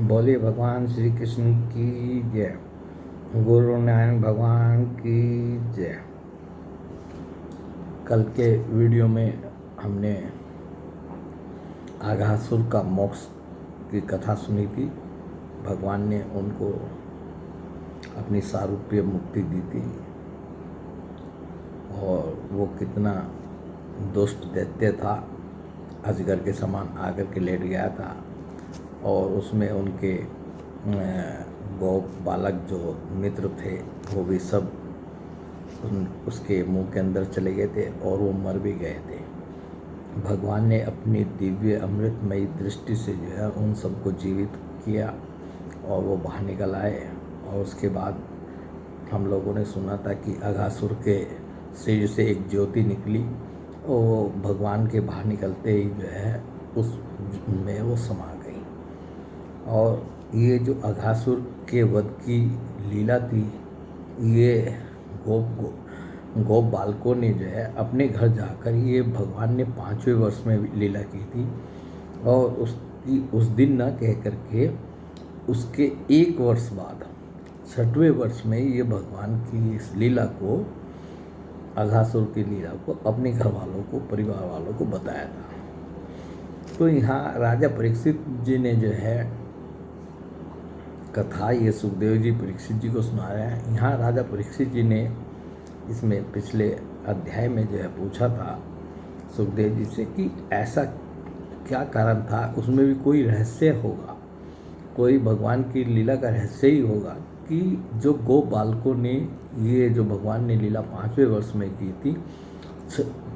बोलिए भगवान श्री कृष्ण की जय। गुरु नानक भगवान की जय। कल के वीडियो में हमने अघासुर का मोक्ष की कथा सुनी थी। भगवान ने उनको अपनी सारूप्य मुक्ति दी थी और वो कितना दुष्ट दैत्य था, अजगर के समान आकर के लेट गया था और उसमें उनके गोप बालक जो मित्र थे वो भी सब उसके मुंह के अंदर चले गए थे और वो मर भी गए थे। भगवान ने अपनी दिव्य अमृतमयी दृष्टि से जो है उन सबको जीवित किया और वो बाहर निकल आए। और उसके बाद हम लोगों ने सुना था कि अघासुर के सिर से एक ज्योति निकली और वो भगवान के बाहर निकलते ही जो है उस में वो समा गई। और ये जो अघासुर के वध की लीला थी, ये गोप बालकों ने जो है अपने घर जाकर ये भगवान ने 5वें वर्ष में लीला की थी। और उस दिन न कह करके उसके 1 वर्ष बाद 6वें वर्ष में ये भगवान की इस लीला को, अघासुर की लीला को अपने घर वालों को, परिवार वालों को बताया था। तो यहाँ राजा परीक्षित जी ने जो है कथा ये सुखदेव जी परीक्षित जी को सुना रहे हैं। यहाँ राजा परीक्षित जी ने इसमें पिछले अध्याय में जो है पूछा था सुखदेव जी से कि ऐसा क्या कारण था, उसमें भी कोई रहस्य होगा, कोई भगवान की लीला का रहस्य ही होगा कि जो गोप बालकों ने ये जो भगवान ने लीला 5वें वर्ष में की थी,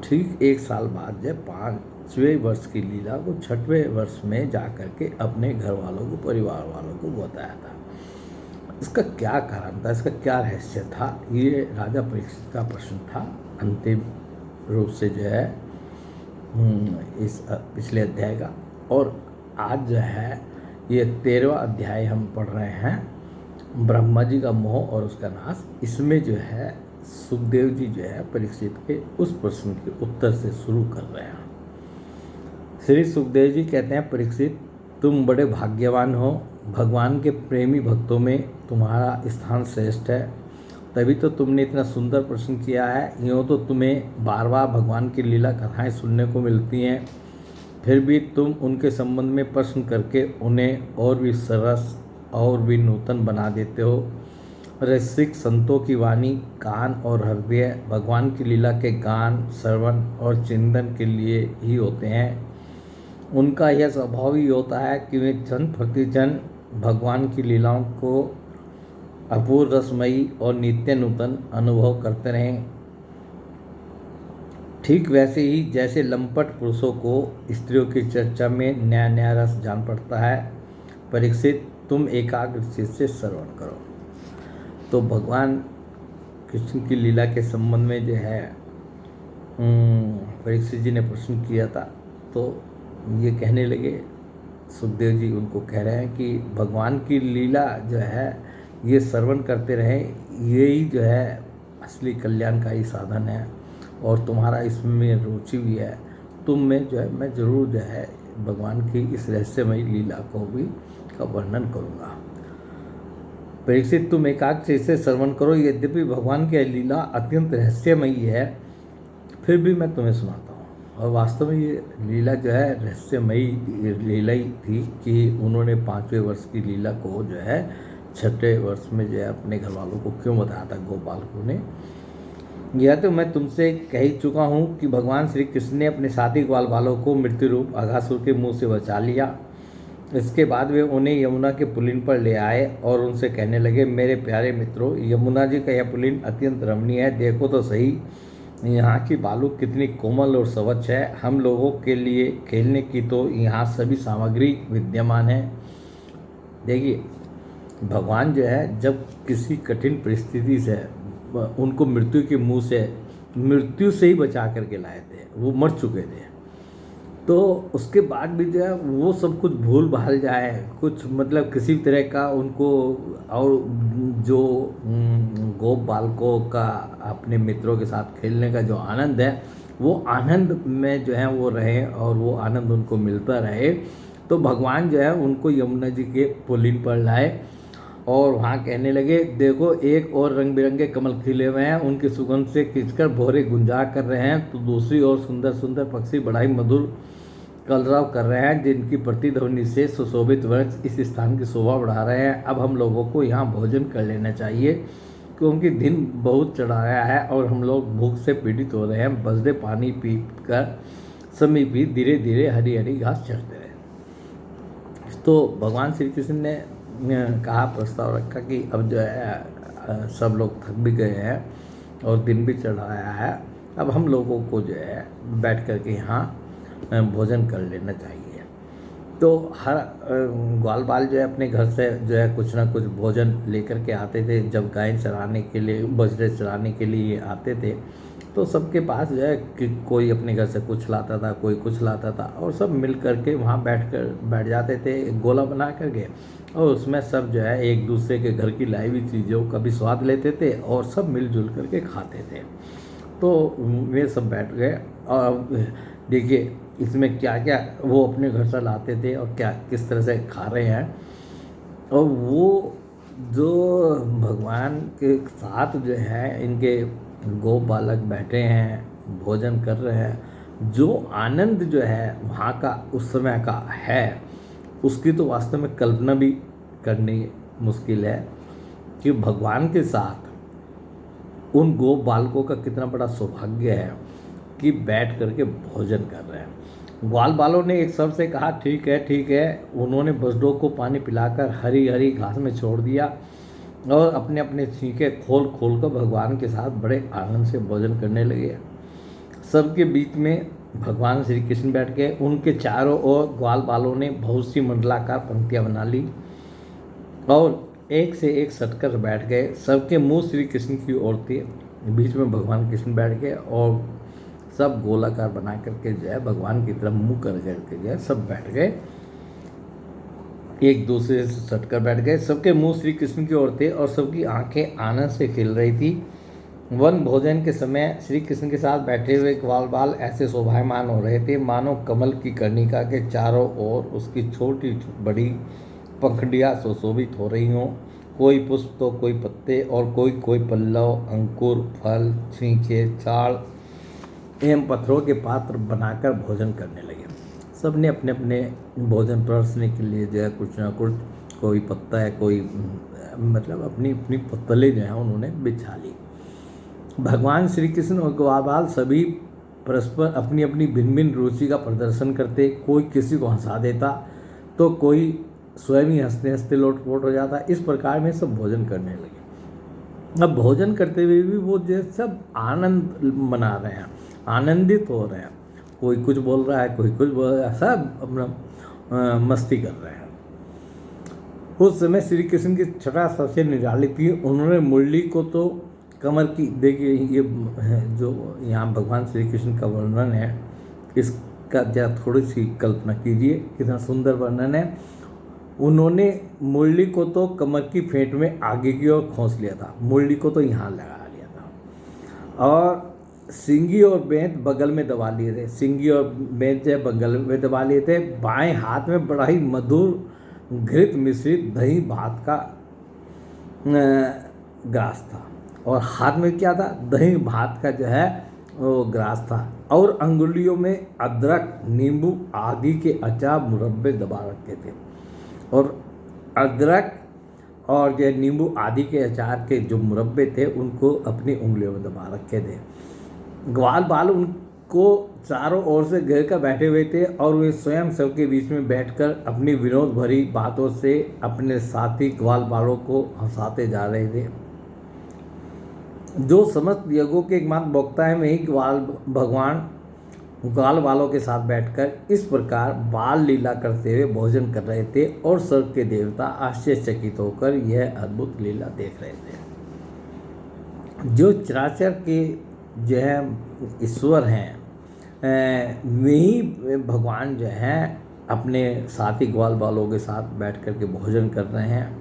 ठीक 1 साल बाद जब 5वें वर्ष की लीला को 6वें वर्ष में जा करके अपने घर वालों को, परिवार वालों को बताया था। इसका क्या कारण था, इसका क्या रहस्य था, ये राजा परीक्षित का प्रश्न था। अंतिम रूप से जो है इस पिछले अध्याय का, और आज जो है ये 13वां अध्याय हम पढ़ रहे हैं, ब्रह्मा जी का मोह और उसका नाश। इसमें जो है सुखदेव जी जो है परीक्षित के उस प्रश्न के उत्तर से शुरू कर रहे हैं। श्री सुखदेव जी कहते हैं, परीक्षित तुम बड़े भाग्यवान हो, भगवान के प्रेमी भक्तों में तुम्हारा स्थान श्रेष्ठ है, तभी तो तुमने इतना सुंदर प्रश्न किया है। यूँ तो तुम्हें बार बार भगवान की लीला कथाएं सुनने को मिलती हैं, फिर भी तुम उनके संबंध में प्रश्न करके उन्हें और भी सरस और भी नूतन बना देते हो। रसिक संतों की वाणी, कान और हृदय भगवान की लीला के गान, श्रवण और चिंतन के लिए ही होते हैं। उनका यह स्वभाव ही होता है कि वे क्षण प्रतिक्षण भगवान की लीलाओं को अपूर्व रसमयी और नित्य नूतन अनुभव करते रहें। ठीक वैसे ही जैसे लंपट पुरुषों को स्त्रियों की चर्चा में नया नया रस जान पड़ता है। परीक्षित तुम एकाग्र चित्त से श्रवण करो। तो भगवान कृष्ण की लीला के संबंध में जो है परीक्षित जी ने प्रश्न किया था, तो ये कहने लगे, सुखदेव जी उनको कह रहे हैं कि भगवान की लीला जो है ये श्रवण करते रहें, यही जो है असली कल्याण का ही साधन है। और तुम्हारा इसमें रुचि भी है, तुम में जो है मैं ज़रूर जो है भगवान की इस रहस्यमयी लीला को भी का वर्णन करूँगा। परीक्षित तुम एकाग्र से श्रवण करो। यद्यपि भगवान की लीला अत्यंत रहस्यमयी है, फिर भी मैं तुम्हें सुनाता हूँ। और वास्तव में ये लीला जो है रहस्यमयी लीला ही थी कि उन्होंने 5वें वर्ष की लीला को जो है 6वें वर्ष में जो है अपने घर वालों को क्यों बताया था गोपालकों ने। यह तो मैं तुमसे कह ही चुका हूँ कि भगवान श्री कृष्ण ने अपने साथी ग्वाल बालों को मृत्यु रूप अघासुर के मुंह से बचा लिया। इसके बाद वे उन्हें यमुना के पुलिन पर ले आए और उनसे कहने लगे, मेरे प्यारे मित्रों, यमुना जी का यह पुलिन अत्यंत रमणीय है, देखो तो सही यहाँ की बालू कितनी कोमल और स्वच्छ है। हम लोगों के लिए खेलने की तो यहाँ सभी सामग्री विद्यमान है। देखिए, भगवान जो है जब किसी कठिन परिस्थिति से उनको मृत्यु के मुंह से, मृत्यु से ही बचा करके लाए थे, वो मर चुके थे, तो उसके बाद भी जो है वो सब कुछ भूल भाल जाए, कुछ मतलब किसी तरह का उनको, और जो गोप बालकों का अपने मित्रों के साथ खेलने का जो आनंद है, वो आनंद में जो है वो रहे और वो आनंद उनको मिलता रहे। तो भगवान जो है उनको यमुना जी के पुलिन पर लाए और वहाँ कहने लगे, देखो एक और रंग बिरंगे कमल खिले हुए हैं, उनकी सुगंध से खींचकर भौरे गुंजा कर रहे हैं, तो दूसरी ओर सुंदर सुंदर पक्षी बड़ा ही मधुर कलरव कर रहे हैं, जिनकी प्रतिध्वनि से सुशोभित वृक्ष इस स्थान की शोभा बढ़ा रहे हैं। अब हम लोगों को यहाँ भोजन कर लेना चाहिए, क्योंकि दिन बहुत चढ़ाया है और हम लोग भूख से पीड़ित हो रहे हैं। बजरे पानी पी कर समीप भी धीरे धीरे हरी हरी घास चढ़ते रहे। तो भगवान श्री कृष्ण ने कहा, प्रस्ताव रखा कि अब जो है सब लोग थक भी गए हैं और दिन भी चढ़ाया है, अब हम लोगों को जो है बैठ कर के यहाँ भोजन कर लेना चाहिए। तो हर ग्वाल बाल जो है अपने घर से जो है कुछ ना कुछ भोजन लेकर के आते थे। जब गाय चराने के लिए, बछड़े चराने के लिए आते थे, तो सबके पास जो है कि कोई अपने घर से कुछ लाता था, कोई कुछ लाता था, और सब मिल कर के वहाँ बैठ जाते थे गोला बना करके, और उसमें सब जो है एक दूसरे के घर की लाई हुई चीज़ों का भी स्वाद लेते थे और सब मिलजुल करके खाते थे। तो वे सब बैठ गए और देखिए इसमें क्या क्या वो अपने घर से लाते थे और क्या किस तरह से खा रहे हैं। और वो जो भगवान के साथ जो है इनके गो बालक बैठे हैं, भोजन कर रहे हैं, जो आनंद जो है वहाँ का उस समय का है, उसकी तो वास्तव में कल्पना भी करनी मुश्किल है कि भगवान के साथ उन गो बालकों का कितना बड़ा सौभाग्य है कि बैठ करके भोजन कर रहे हैं। ग्वाल बालों ने एक शब्द से कहा, ठीक है ठीक है। उन्होंने बछड़ों को पानी पिलाकर हरी हरी घास में छोड़ दिया और अपने अपने छींके खोल खोल कर भगवान के साथ बड़े आनंद से भोजन करने लगे। सबके बीच में भगवान श्री कृष्ण बैठ गए। उनके चारों ओर ग्वाल बालों ने बहुत सी मंडलाकार पंक्तियाँ बना ली और एक से एक सटकर बैठ गए। सबके मुंह श्री कृष्ण की ओर थे। बीच में भगवान कृष्ण बैठ गए और सब गोलाकार बना करके जो है भगवान की तरफ मुंह कर करके जो है सब बैठ गए, एक दूसरे से सटकर बैठ गए। सबके मुंह श्री कृष्ण की ओर थे और सबकी आंखें आनंद से खिल रही थी। वन भोजन के समय श्री कृष्ण के साथ बैठे हुए ग्वाल बाल ऐसे शोभायमान हो रहे थे मानो कमल की कर्णिका के चारों ओर उसकी छोटी बड़ी पंखुड़ियाँ सुशोभित हो रही हों। कोई पुष्प तो कोई पत्ते और कोई पल्लव, अंकुर, फल, छींचे, चाल एवं पत्थरों के पात्र बनाकर भोजन करने लगे। सब ने अपने अपने भोजन परोसने के लिए जो है कुछ ना कुछ, कोई पत्ता है, कोई मतलब अपनी अपनी पत्तलें जो हैं उन्होंने बिछा ली। भगवान श्री कृष्ण और ग्वाल बाल सभी परस्पर अपनी अपनी भिन्न भिन्न रुचि का प्रदर्शन करते। कोई किसी को हंसा देता तो कोई स्वयं ही हंसते हंसते लोटपोट हो जाता। इस प्रकार में सब भोजन करने लगे। अब भोजन करते हुए भी वो जो सब आनंद मना रहे हैं, आनंदित हो रहे हैं। कोई कुछ बोल रहा है, कोई कुछ बोल रहा है, सब अपना मस्ती कर रहे हैं। उस समय श्री कृष्ण की छटा सबसे निराली थी। उन्होंने मुरली को तो कमर की, देखिए ये जो यहाँ भगवान श्री कृष्ण का वर्णन है, इसका जरा थोड़ी सी कल्पना कीजिए, कितना सुंदर वर्णन है। उन्होंने मुरली को तो कमर की फेंट में आगे की ओर खोस लिया था, मुरली को तो यहाँ लगा लिया था, और सिंगी और बेंत बगल में दबा लिए थे। सिंगी और बेंत जो बगल में दबा लिए थे। बाएं हाथ में बड़ा ही मधुर घृत मिश्रित दही भात का ग्रास था, और हाथ में क्या था, दही भात का जो है वो ग्रास था, और अंगुलियों में अदरक, नींबू आदि के अचार मुरब्बे दबा रखे थे, और अदरक और जो नींबू आदि के अचार के जो मुरब्बे थे उनको अपनी उंगलियों में दबा रखे थे। ग्वाल बाल उनको चारों ओर से घेर कर बैठे हुए थे और वे स्वयं सबके बीच में बैठकर अपनी विनोद भरी बातों से अपने साथी ग्वाल बालों को हंसाते जा रहे थे। जो समस्त यज्ञों के एकमात्र वक्ता है, वही भगवान ग्वाल बालों के साथ बैठकर इस प्रकार बाल लीला करते हुए भोजन कर रहे थे, और स्वर्ग के देवता आश्चर्यचकित होकर यह अद्भुत लीला देख रहे थे। जो चराचर के जो है ईश्वर हैं, वही भगवान जो हैं अपने साथी ग्वाल बालों के साथ बैठ कर के भोजन कर रहे हैं।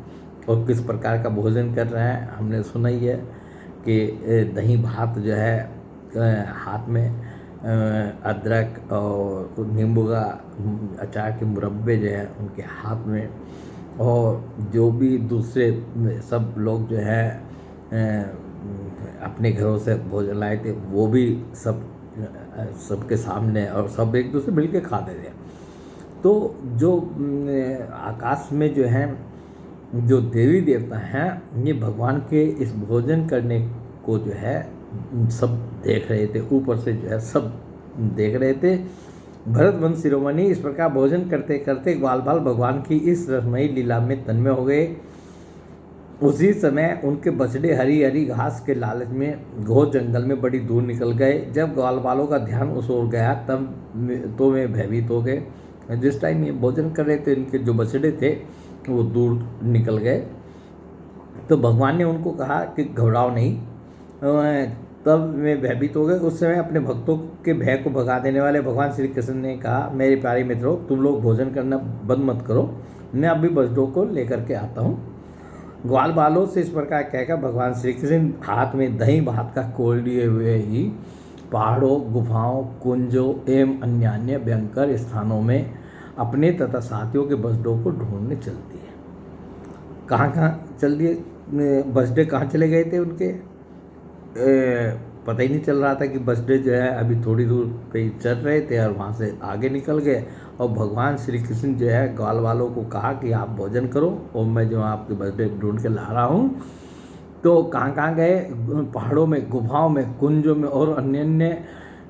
और किस प्रकार का भोजन कर रहे हैं हमने सुना ही है कि दही भात जो है हाथ में अदरक और नींबू का अचार के मुरब्बे जो हैं उनके हाथ में, और जो भी दूसरे सब लोग जो है अपने घरों से भोजन लाए थे वो भी सबके सामने, और सब एक दूसरे मिल के खाते थे। तो जो आकाश में जो हैं जो देवी देवता हैं, ये भगवान के इस भोजन करने को जो है सब देख रहे थे, ऊपर से जो है सब देख रहे थे। भरत वंश शिरोमणि इस प्रकार भोजन करते करते ग्वाल बाल भगवान की इस रसमयी लीला में तन्मय हो गए। उसी समय उनके बछड़े हरी हरी घास के लालच में घोर जंगल में बड़ी दूर निकल गए। जब ग्वाल बालों का ध्यान उस ओर गया तब तो वे भयभीत हो गए। जिस टाइम ये भोजन कर रहे थे इनके जो बछड़े थे वो दूर निकल गए, तो भगवान ने उनको कहा कि घबराओ नहीं। तब वे भयभीत हो गए। उस समय अपने भक्तों के भय को भगा देने वाले भगवान श्री कृष्ण ने कहा, मेरे प्यारे मित्रों, तुम लोग भोजन करना बंद मत करो, मैं अभी बछड़ों को लेकर के आता हूँ। ग्वाल बालों से इस प्रकार कहकर भगवान श्री कृष्ण हाथ में दही भात का कोल लिए हुए ही पहाड़ों, गुफाओं, कुंजों एवं अन्य भयंकर स्थानों में अपने तथा साथियों के बछड़ों को ढूंढने चल दिए। कहाँ चल दिए? बछड़े कहाँ चले गए थे उनके? पता ही नहीं चल रहा था कि बछड़े जो है अभी थोड़ी दूर पे ही चल रहे थे और वहाँ से आगे निकल गए। और भगवान श्री कृष्ण जो है ग्वाल वालों को कहा कि आप भोजन करो और मैं जो आपके बछड़े ढूंढ के ला रहा हूँ। तो कहाँ गए? पहाड़ों में, गुफाओं में, कुंजों में और अन्य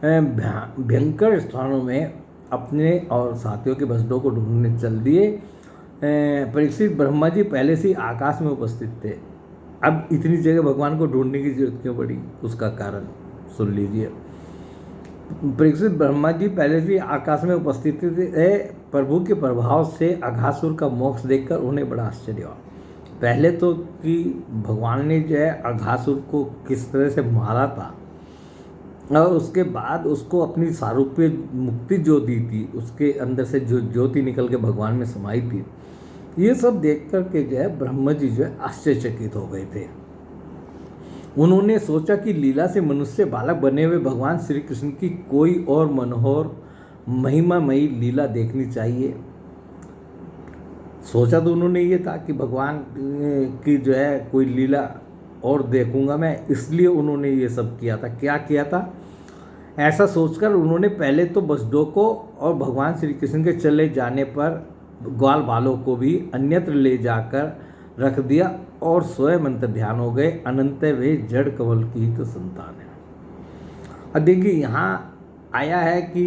भयंकर स्थानों में अपने और साथियों के बछड़ों को ढूंढने चल दिए। परीक्षित, ब्रह्मा जी पहले से ही आकाश में उपस्थित थे। अब इतनी जगह भगवान को ढूंढने की जरूरत क्यों पड़ी, उसका कारण सुन लीजिए। परीक्षित, ब्रह्मा जी पहले से आकाश में उपस्थित थे। प्रभु के प्रभाव से अघासुर का मोक्ष देखकर उन्हें बड़ा आश्चर्य हुआ। पहले तो कि भगवान ने जो है अघासुर को किस तरह से मारा था, और उसके बाद उसको अपनी सारूप्य मुक्ति जो दी थी, उसके अंदर से जो ज्योति निकल के भगवान में समाई थी, ये सब देख कर के जो है ब्रह्मा जी जो है आश्चर्यचकित हो गए थे। उन्होंने सोचा कि लीला से मनुष्य बालक बने हुए भगवान श्री कृष्ण की कोई और मनोहर महिमामयी लीला देखनी चाहिए। सोचा तो उन्होंने ये था कि भगवान की जो है कोई लीला और देखूंगा मैं, इसलिए उन्होंने ये सब किया था। क्या किया था? ऐसा सोचकर उन्होंने पहले तो बछड़ों को और भगवान श्री कृष्ण के चले जाने पर ग्वाल बालों को भी अन्यत्र ले जाकर रख दिया और स्वयं अंतर ध्यान हो गए। अनंत वे जड़ कवल की ही तो संतान है। अब देखिए यहाँ आया है कि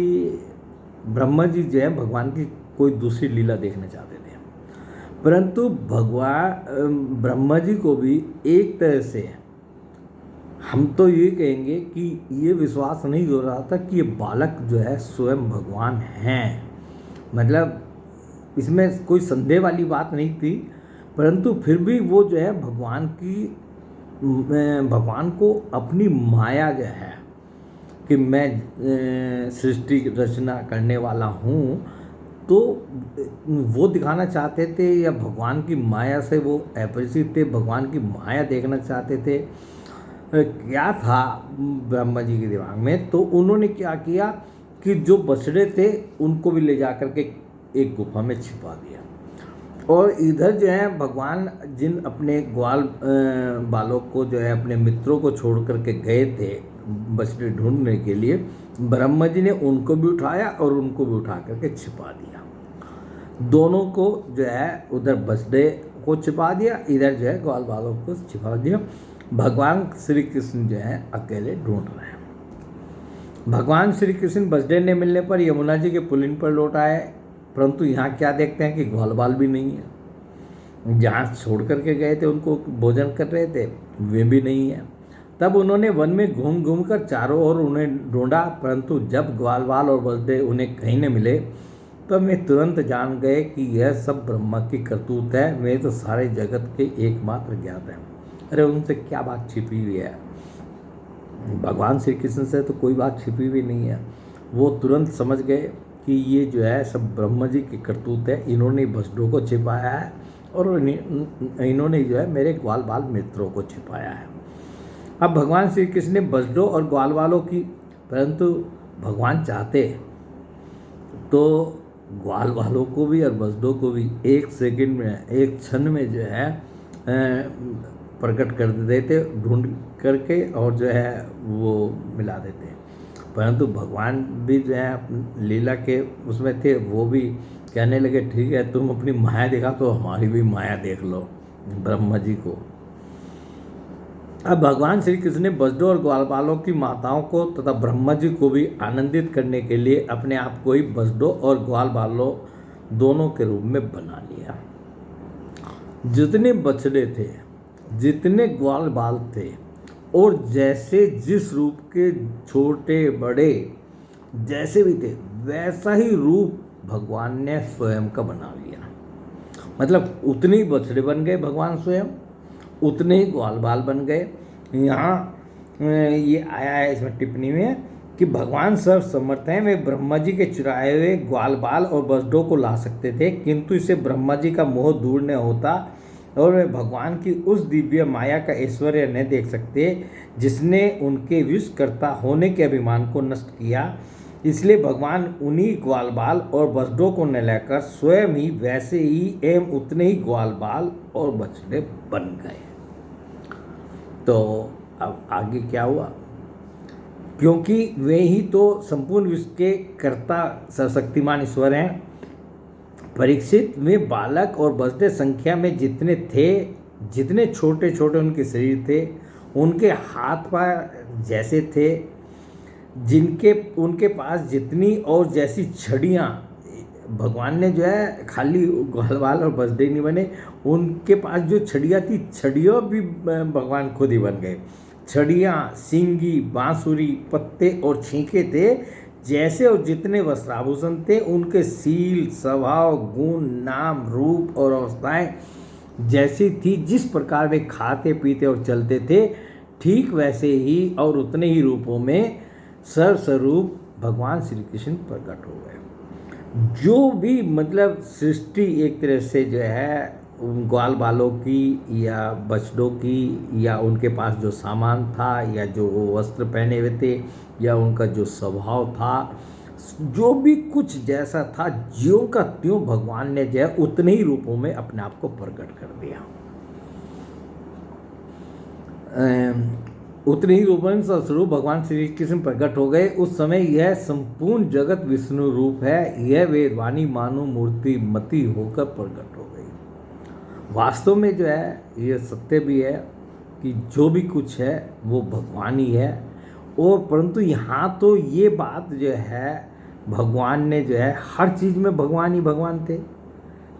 ब्रह्मा जी जो है भगवान की कोई दूसरी लीला देखना चाहते थे, परंतु भगवान ब्रह्मा जी को भी एक तरह से हम तो ये कहेंगे कि ये विश्वास नहीं हो रहा था कि ये बालक जो है स्वयं भगवान हैं। मतलब इसमें कोई संदेह वाली बात नहीं थी, परंतु फिर भी वो जो है भगवान को अपनी माया जो है कि मैं सृष्टि रचना करने वाला हूँ, तो वो दिखाना चाहते थे, या भगवान की माया से वो अपरिचित थे, भगवान की माया देखना चाहते थे। क्या था ब्रह्मा जी के दिमाग में? तो उन्होंने क्या किया कि जो बछड़े थे उनको भी ले जा कर के एक गुफा में छिपा दिया, और इधर जो है भगवान जिन अपने ग्वाल बालों को जो है अपने मित्रों को छोड़ करके गए थे बछड़े ढूंढने के लिए, ब्रह्मा जी ने उनको भी उठाया और उनको भी उठा करके छिपा दिया। दोनों को जो है उधर बछड़े को छिपा दिया, इधर जो है ग्वाल बालों को छिपा दिया। भगवान श्री कृष्ण जो है अकेले ढूंढ रहे हैं। भगवान श्री कृष्ण बछड़े ने मिलने पर यमुना जी के पुलिन पर लौट आए, परंतु यहाँ क्या देखते हैं कि ग्वाल बाल भी नहीं है। जहाँ छोड़ करके गए थे उनको भोजन कर रहे थे, वे भी नहीं है। तब उन्होंने वन में घूम घूम कर चारों ओर उन्हें ढूंढा, परंतु जब ग्वाल बाल और बछड़े उन्हें कहीं न मिले तब वे तुरंत जान गए कि यह सब ब्रह्मा की करतूत है। वे तो सारे जगत के एकमात्र ज्ञात हैं। अरे उनसे क्या बात छिपी हुई है? भगवान श्री कृष्ण से तो कोई बात छिपी हुई नहीं है। वो तुरंत समझ गए कि ये जो है सब ब्रह्मा जी की करतूत है। इन्होंने बछड़ों को छिपाया है और इन्होंने जो है मेरे ग्वाल बाल मित्रों को छिपाया है। अब भगवान श्री कृष्ण ने बछड़ों और ग्वाल बालों की, परंतु भगवान चाहते तो ग्वाल वालों को भी और बसडों को भी एक सेकंड में, एक क्षण में जो है प्रकट कर देते, ढूंढ करके, और जो है वो मिला देते। परंतु भगवान भी जो है लीला के उसमें थे, वो भी कहने लगे ठीक है तुम अपनी माया दिखा तो हमारी भी माया देख लो, ब्रह्मा जी को। अब भगवान श्री कृष्ण ने बसडों और ग्वालवालों की माताओं को तथा ब्रह्मा जी को भी आनंदित करने के लिए अपने आप को ही बसडों और ग्वालवालों दोनों के रूप में बना लिया। जितने बछड़े थे, जितने ग्वाल बाल थे, और जैसे जिस रूप के छोटे बड़े जैसे भी थे, वैसा ही रूप भगवान ने स्वयं का बना लिया। मतलब उतने ही बछड़े बन गए भगवान स्वयं, उतने ही ग्वाल बाल बन गए। यहाँ ये आया है इसमें टिप्पणी में कि भगवान सर्व समर्थ हैं, वे ब्रह्मा जी के चुराए हुए ग्वाल बाल और बसडों को ला सकते थे, किंतु इससे ब्रह्मा जी का मोह दूर न होता और वे भगवान की उस दिव्य माया का ऐश्वर्य न देख सकते जिसने उनके विषकर्ता होने के अभिमान को नष्ट किया। इसलिए भगवान उन्हीं ग्वाल बाल और बसडों को न लेकर स्वयं ही वैसे ही एवं उतने ही ग्वाल बाल और बछड़े बन गए। तो अब आगे क्या हुआ, क्योंकि वे ही तो संपूर्ण विश्व के कर्ता सर्वशक्तिमान ईश्वर हैं। परीक्षित वे बालक और बछड़े संख्या में जितने थे, जितने छोटे छोटे उनके शरीर थे, उनके हाथ पैर जैसे थे, जिनके उनके पास जितनी और जैसी छड़ियाँ, भगवान ने जो है खाली ग्वालवाल और बसडे नहीं बने, उनके पास जो छड़ियाँ थी, छड़ियों भी भगवान खुद ही बन गए। छड़ियाँ, सींगी, बांसुरी, पत्ते और छींके थे जैसे, और जितने वस्त्राभूषण थे उनके सील, स्वभाव, गुण, नाम, रूप और अवस्थाएं जैसी थी, जिस प्रकार वे खाते पीते और चलते थे, ठीक वैसे ही और उतने ही रूपों में सर्वस्वरूप भगवान श्री कृष्ण प्रकट हो गए। जो भी मतलब सृष्टि एक तरह से जो है ग्वाल बालों की या बछड़ों की या उनके पास जो सामान था या जो वो वस्त्र पहने हुए थे या उनका जो स्वभाव था, जो भी कुछ जैसा था, ज्यों का त्यों भगवान ने जो है उतने ही रूपों में अपने आप को प्रकट कर दिया। उतने ही रूप में स्वरूप भगवान श्री कृष्ण प्रकट हो गए। उस समय यह संपूर्ण जगत विष्णु रूप है, यह वेदवाणी मानो मूर्ति मति होकर प्रकट हो गई। वास्तव में जो है ये सत्य भी है कि जो भी कुछ है वो भगवान ही है, और परंतु यहाँ तो ये बात जो है भगवान ने जो है हर चीज़ में भगवान ही भगवान थे।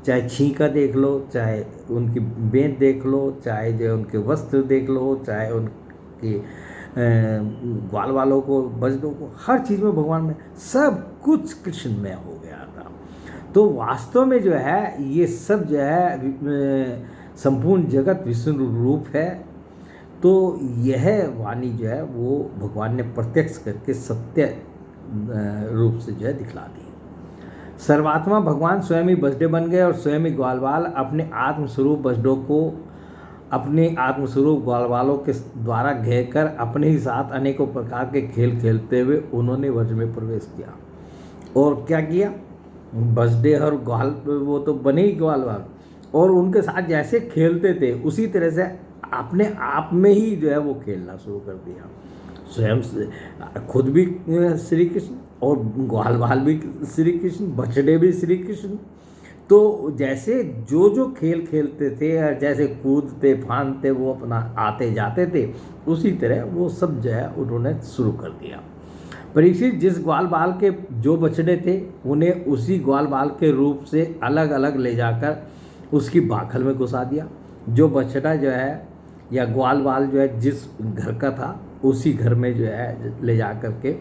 चाहे छींका देख लो, चाहे उनकी बेंत देख लो, चाहे जो उनके वस्त्र देख लो, चाहे उनके ग्वाल वालों को, बछड़ों को, हर चीज़ में भगवान में, सब कुछ कृष्ण में हो गया था। तो वास्तव में जो है ये सब जो है संपूर्ण जगत विष्णु रूप है। तो यह वाणी जो है वो भगवान ने प्रत्यक्ष करके सत्य रूप से जो है दिखला दी। सर्वात्मा भगवान स्वयं ही बछड़े बन गए और स्वयं ही ग्वालवाल अपने आत्मस्वरूप बछड़ों को अपने आत्मस्वरूप ग्वालवालों के द्वारा घेर कर अपने ही साथ अनेकों प्रकार के खेल खेलते हुए उन्होंने व्रज में प्रवेश किया। और क्या किया, बछड़े और ग्वाल वो तो बने ही ग्वालवाल, और उनके साथ जैसे खेलते थे उसी तरह से अपने आप में ही जो है वो खेलना शुरू कर दिया। स्वयं से खुद भी श्री कृष्ण और ग्वालवाल भी श्री कृष्ण, बछड़े भी श्री कृष्ण। तो जैसे जो जो खेल खेलते थे, जैसे कूदते फांदते वो अपना आते जाते थे, उसी तरह वो सब जो है उन्होंने शुरू कर दिया। परीक्षित जिस ग्वाल बाल के जो बछड़े थे उन्हें उसी ग्वाल बाल के रूप से अलग अलग ले जाकर उसकी बाखल में घुसा दिया। जो बछड़ा जो है या ग्वाल बाल जो है जिस घर का था उसी घर में जो है ले जा कर के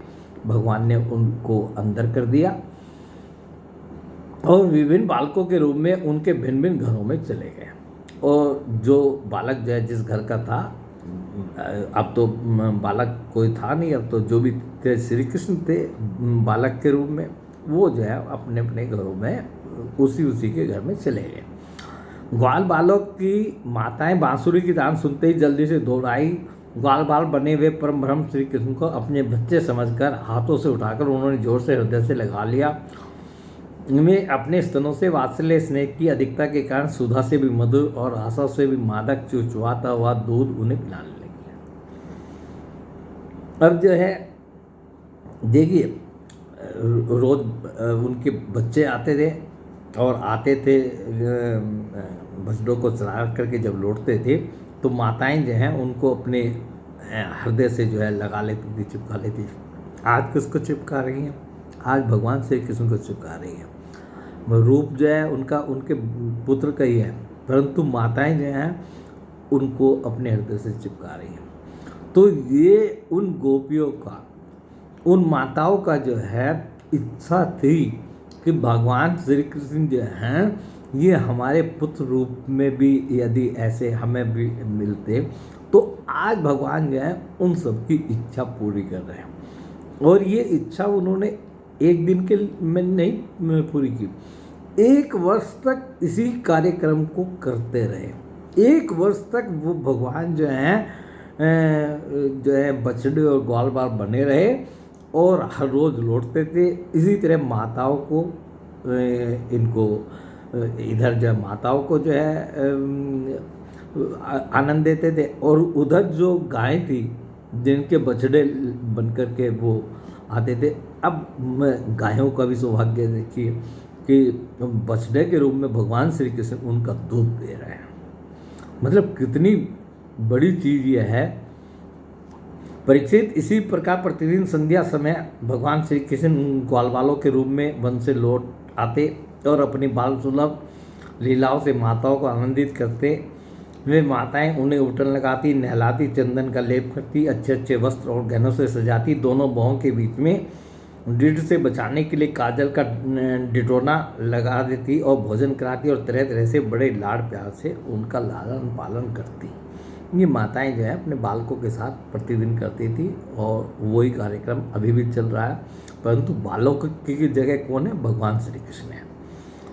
भगवान ने उनको अंदर कर दिया और विभिन्न बालकों के रूप में उनके भिन्न भिन्न घरों में चले गए। और जो बालक जो है जिस घर का था, अब तो बालक कोई था नहीं, अब तो जो भी थे श्री कृष्ण थे बालक के रूप में, वो जो है अपने अपने घरों में उसी के घर में चले गए। ग्वाल बालक की माताएं बांसुरी की तान सुनते ही जल्दी से दौड़ाई ग्वाल बाल बने हुए परम ब्रह्म श्री कृष्ण को अपने बच्चे समझकर हाथों से उठाकर उन्होंने जोर से हृदय से लगा लिया। उनमें अपने स्तनों से वात्सल्य स्नेह की अधिकता के कारण सुधा से भी मधुर और आशा से भी मादक चुचुआता हुआ दूध उन्हें पिलाने लगी। अब जो है देखिए, रोज उनके बच्चे आते थे और आते थे बछड़ों को चरा करके जब लौटते थे तो माताएं जो हैं उनको अपने हृदय से जो है लगा लेती थी, चिपका लेती थी। आज किसको चिपका रही हैं? आज भगवान श्री कृष्ण को चिपका रही हैं। रूप जो है उनका उनके पुत्र का ही है, परंतु माताएं जो हैं उनको अपने हृदय से चिपका रही हैं। तो ये उन गोपियों का, उन माताओं का जो है इच्छा थी कि भगवान श्री कृष्ण जो हैं ये हमारे पुत्र रूप में भी यदि ऐसे हमें भी मिलते तो आज भगवान जो है उन सबकी इच्छा पूरी कर रहे हैं। और ये इच्छा उन्होंने एक दिन के में नहीं पूरी की, 1 वर्ष तक इसी कार्यक्रम को करते रहे। 1 वर्ष तक वो भगवान जो है बछड़े और ग्वाल बाल बने रहे और हर रोज़ लौटते थे। इसी तरह माताओं को इनको इधर जो माताओं को जो है आनंद देते थे और उधर जो गाय थी जिनके बछड़े बनकर के वो आते थे। अब गायों का भी सौभाग्य देखिए कि बछड़े के रूप में भगवान श्री कृष्ण उनका दूध दे रहे हैं। मतलब कितनी बड़ी चीज़ यह है। परीक्षित इसी प्रकार प्रतिदिन संध्या समय भगवान श्री कृष्ण ग्वाल बालों के रूप में वन से लौट आते और अपनी बाल सुलभ लीलाओं से माताओं को आनंदित करते। वे माताएं उन्हें उठन लगाती, नहलाती, चंदन का लेप करती, अच्छे अच्छे वस्त्र और गहनों से सजाती, दोनों बाहों के बीच में ड्रिड से बचाने के लिए काजल का डिटोना लगा देती और भोजन कराती और तरह तरह से बड़े लाड़ प्यार से उनका लालन पालन करती। ये माताएं जो है अपने बालकों के साथ प्रतिदिन करती थी और वही कार्यक्रम अभी भी चल रहा है, परंतु बालकों की जगह कौन है? भगवान श्री कृष्ण है।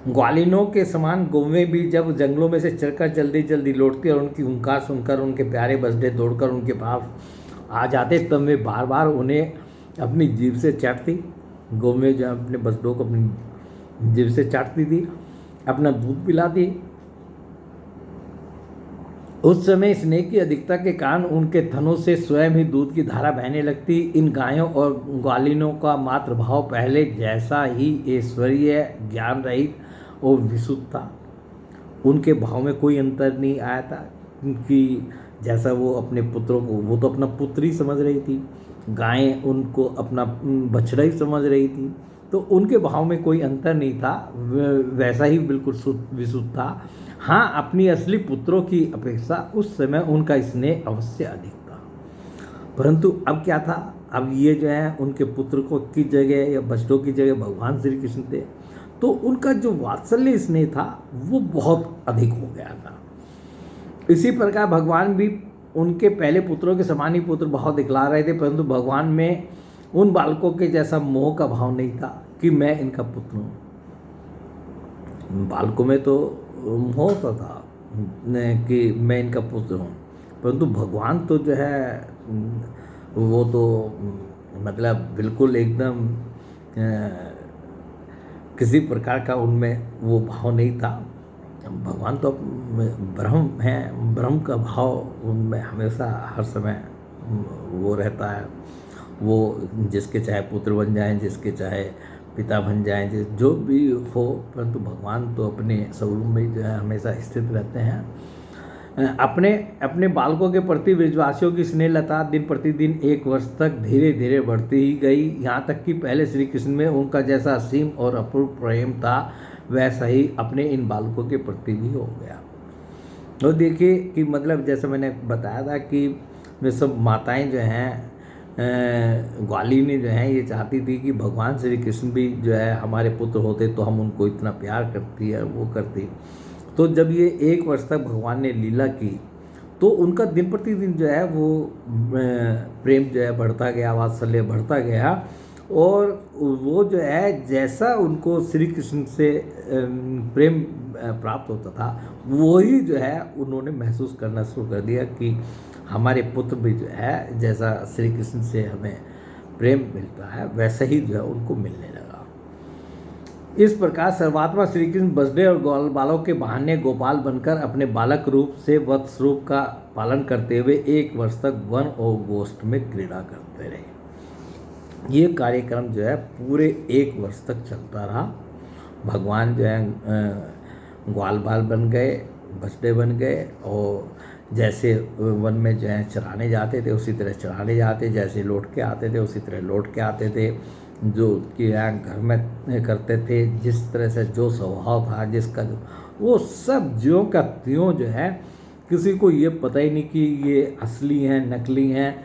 ग्वालिनों के समान गौवें भी जब जंगलों में से चलकर जल्दी जल्दी लौटती और उनकी हुंकार सुनकर उनके प्यारे बछड़े दौड़कर उनके पास आ जाते, तब वे बार बार उन्हें अपनी जीभ से चाटती। गौवें जो अपने बछड़ों को अपनी जीभ से चाटती थी, अपना दूध पिलाती। उस समय स्नेह की अधिकता के कारण उनके थनों से स्वयं ही दूध की धारा बहने लगती। इन गायों और ग्वालिनों का मातृभाव पहले जैसा ही ऐश्वर्य, ज्ञान रहित और विशुद्ध था। उनके भाव में कोई अंतर नहीं आया था कि जैसा वो अपने पुत्रों को, वो तो अपना पुत्र ही समझ रही थी, गायें उनको अपना बछड़ा ही समझ रही थी, तो उनके भाव में कोई अंतर नहीं था, वैसा ही बिल्कुल विशुद्ध था। हाँ, अपनी असली पुत्रों की अपेक्षा उस समय उनका स्नेह अवश्य अधिक था, परंतु अब क्या था? अब ये जो है उनके पुत्र को की जगह या बछड़ों की जगह भगवान श्री कृष्ण थे, तो उनका जो वात्सल्य स्नेह था वो बहुत अधिक हो गया था। इसी प्रकार भगवान भी उनके पहले पुत्रों के समान ही पुत्र भाव दिखला रहे थे, परंतु भगवान में उन बालकों के जैसा मोह का भाव नहीं था कि मैं इनका पुत्र हूँ। बालकों में तो मोह होता था कि मैं इनका पुत्र हूँ, परंतु भगवान तो जो है वो तो मतलब बिल्कुल एकदम किसी प्रकार का उनमें वो भाव नहीं था। भगवान तो ब्रह्म हैं, ब्रह्म का भाव उनमें हमेशा हर समय वो रहता है। वो जिसके चाहे पुत्र बन जाएं, जिसके चाहे पिता बन जाएं, जो भी हो, परंतु भगवान तो अपने स्वरूप में जो है हमेशा स्थित रहते हैं। अपने बालकों के प्रति ब्रजवासियों की स्नेहलता दिन प्रतिदिन 1 वर्ष तक धीरे धीरे बढ़ती ही गई, यहाँ तक कि पहले श्री कृष्ण में उनका जैसा असीम और अपूर्व प्रेम था वैसा ही अपने इन बालकों के प्रति भी हो गया। तो देखिए कि मतलब जैसे मैंने बताया था कि वे सब माताएं जो हैं ग्वालिनी जो हैं ये चाहती थी कि भगवान श्री कृष्ण भी जो है हमारे पुत्र होते तो हम उनको इतना प्यार करती है, वो करती। तो जब ये 1 वर्ष तक भगवान ने लीला की तो उनका दिन प्रतिदिन जो है वो प्रेम जो है बढ़ता गया, वात्सल्य बढ़ता गया और वो जो है जैसा उनको श्री कृष्ण से प्रेम प्राप्त होता था, वही जो है उन्होंने महसूस करना शुरू कर दिया कि हमारे पुत्र भी जो है जैसा श्री कृष्ण से हमें प्रेम मिलता है वैसा ही जो है उनको मिलने लगा। इस प्रकार सर्वात्मा श्री कृष्ण बसडे और ग्वाल बालों के बहाने गोपाल बनकर अपने बालक रूप से वत्स रूप का पालन करते हुए 1 वर्ष तक वन और गोष्ठ में क्रीड़ा करते रहे। ये कार्यक्रम जो है पूरे 1 वर्ष तक चलता रहा। भगवान जो है ग्वाल बाल बन गए, बसडे बन गए, और जैसे वन में जो है चराने जाते थे उसी तरह चराने जाते, जैसे लौट के आते थे उसी तरह लौट के आते थे, जो कि घर में करते थे, जिस तरह से जो स्वभाव था जिसका जो, वो सब ज्यों का त्यों जो है, किसी को ये पता ही नहीं कि ये असली हैं नकली हैं,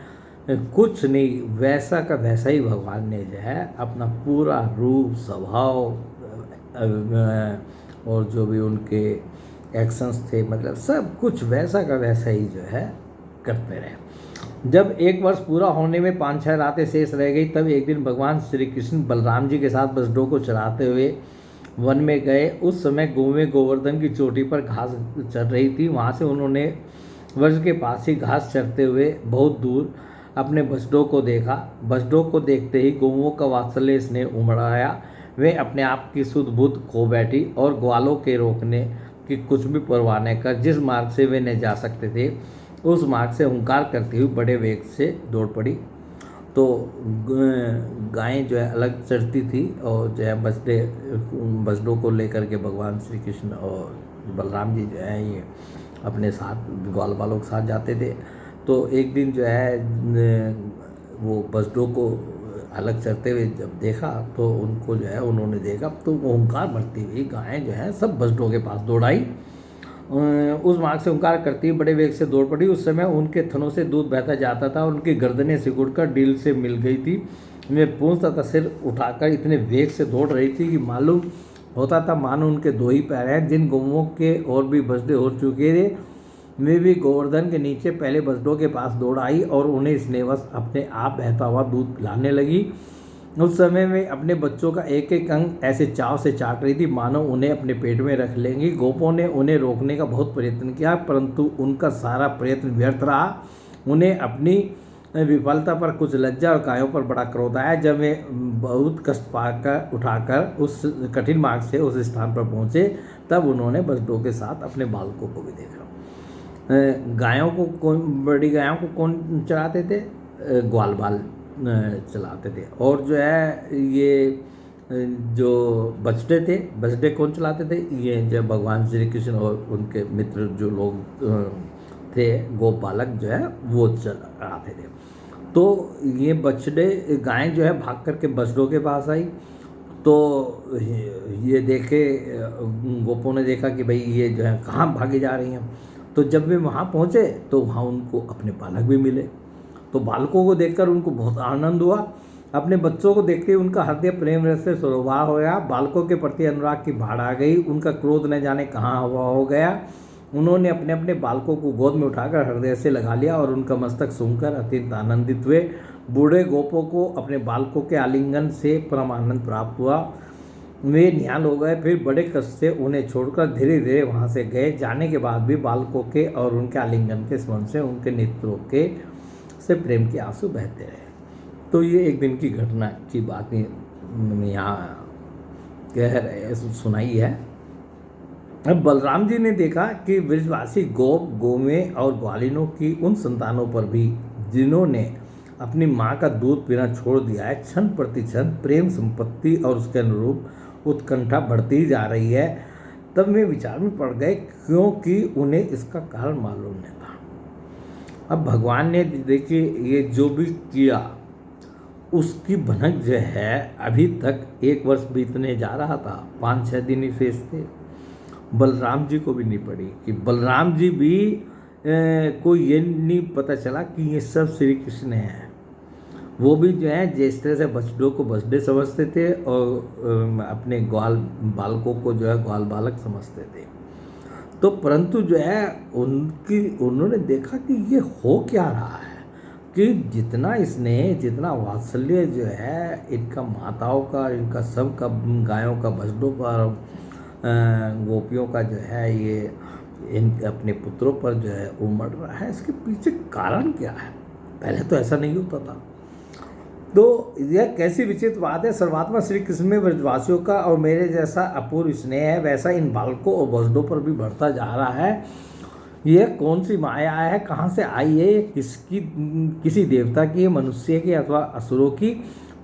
कुछ नहीं, वैसा का वैसा ही भगवान ने जो है अपना पूरा रूप स्वभाव और जो भी उनके एक्शंस थे, मतलब सब कुछ वैसा का वैसा ही जो है करते रहे। जब 1 वर्ष पूरा होने में 5-6 रातें शेष रह गई, तब एक दिन भगवान श्री कृष्ण बलराम जी के साथ बसडों को चराते हुए वन में गए। उस समय गौवें गोवर्धन की चोटी पर घास चर रही थी। वहाँ से उन्होंने वर्ष के पास ही घास चरते हुए बहुत दूर अपने बसडों को देखा। बसडों को देखते ही गौवों का वात्सल्य स्नेह उमड़ आया। वे अपने आप की सुध बुध खो बैठी और ग्वालों के रोकने की कुछ भी परवाह न कर जिस मार्ग से वे न जा सकते थे उस मार्ग से हुंकार करती हुई बड़े वेग से दौड़ पड़ी। तो गायें जो है अलग चरती थी और जो है बसडों को लेकर के भगवान श्री कृष्ण और बलराम जी जो है ये अपने साथ ग्वाल बालों के साथ जाते थे। तो एक दिन जो है वो बसडों को अलग चरते हुए जब देखा तो उनको जो है उन्होंने देखा तो वो हुंकार भरती हुई गायें जो है सब बसडों के पास दौड़ आई। उस मार्ग से हुंकार करती हुई बड़े वेग से दौड़ पड़ी। उस समय उनके थनों से दूध बहता जाता था, उनकी गर्दनें सिकुड़कर डील से मिल गई थी। वे पूंछ तथा सिर उठाकर इतने वेग से दौड़ रही थी कि मालूम होता था मानो उनके 2 ही पैर हैं। जिन गौवों के और भी बसडे हो चुके थे वे भी गोवर्धन के नीचे पहले बसडों के पास दौड़ आई और उन्हें स्नेहवश अपने आप बहता हुआ दूध पिलाने लगी। उस समय में अपने बच्चों का एक एक अंग ऐसे चाव से चाट रही थी मानो उन्हें अपने पेट में रख लेंगी। गोपों ने उन्हें रोकने का बहुत प्रयत्न किया परंतु उनका सारा प्रयत्न व्यर्थ रहा। उन्हें अपनी विफलता पर कुछ लज्जा और गायों पर बड़ा क्रोध आया। जब वे बहुत कष्ट पाकर उठाकर उस कठिन मार्ग से उस स्थान पर पहुँचे तब उन्होंने बसडों के साथ अपने बालकों को भी देखा। गायों को बड़ी गायों को कौन चराते थे? ग्वाल बाल चलाते थे। और जो है ये जो बछड़े कौन चलाते थे? ये जो भगवान श्री कृष्ण और उनके मित्र जो लोग थे गोप बालक जो है वो चलाते थे। तो ये गायें जो है भाग करके बछड़ों के पास आई। तो ये देखे गोपों ने देखा कि भाई ये जो है कहाँ भागी जा रही हैं। तो जब वे वहाँ पहुँचे तो वहाँ उनको अपने बालक भी मिले। तो बालकों को देखकर उनको बहुत आनंद हुआ। अपने बच्चों को देखते ही उनका हृदय प्रेम रस से सरोबार हो गया। बालकों के प्रति अनुराग की बाढ़ आ गई। उनका क्रोध न जाने कहाँ हवा हो गया। उन्होंने अपने अपने बालकों को गोद में उठाकर हृदय से लगा लिया और उनका मस्तक सूंघकर अत्यंत आनंदित हुए। बूढ़े गोपों को अपने बालकों के आलिंगन से परम आनंद प्राप्त हुआ। वे निहाल हो गए। फिर बड़े कष्ट से उन्हें छोड़कर धीरे धीरे वहाँ से गए। जाने के बाद भी बालकों के और उनके आलिंगन के स्मरण से उनके नेत्रों के से प्रेम के आंसू बहते रहे। तो ये एक दिन की घटना की बात यहाँ कह रहे सुनाई है। अब बलराम जी ने देखा कि ब्रजवासी गौवें और ग्वालिनों की उन संतानों पर भी जिन्होंने अपनी माँ का दूध पीना छोड़ दिया है, क्षण प्रति क्षण प्रेम संपत्ति और उसके अनुरूप उत्कंठा बढ़ती जा रही है। तब वे विचार में पड़ गए क्योंकि उन्हें इसका कारण मालूम नहीं था। अब भगवान ने देखिए ये जो भी किया उसकी भनक जो है अभी तक 1 वर्ष बीतने जा रहा था, 5-6 दिन ही शेष थे। बलराम जी को भी नहीं पड़ी कि बलराम जी भी को ये नहीं पता चला कि ये सब श्री कृष्ण हैं। वो भी जो है जिस तरह से बछड़ों को बछड़े समझते थे और अपने ग्वाल बालकों को जो है ग्वाल बालक समझते थे। तो परंतु जो है उन्होंने देखा कि ये हो क्या रहा है। कि जितना स्नेह, जितना वात्सल्य जो है इनका माताओं का, इनका सब का, गायों का, बछड़ों पर, गोपियों का जो है ये इन अपने पुत्रों पर जो है उमड़ रहा है, इसके पीछे कारण क्या है? पहले तो ऐसा नहीं होता था। तो यह कैसी विचित्र बात है। सर्वात्मा श्री कृष्ण में ब्रजवासियों का और मेरे जैसा अपूर्व स्नेह है, वैसा इन बालकों और बछड़ों पर भी बढ़ता जा रहा है। यह कौन सी माया है, कहाँ से आई है? ये किसी देवता की, मनुष्य की अथवा असुरों की?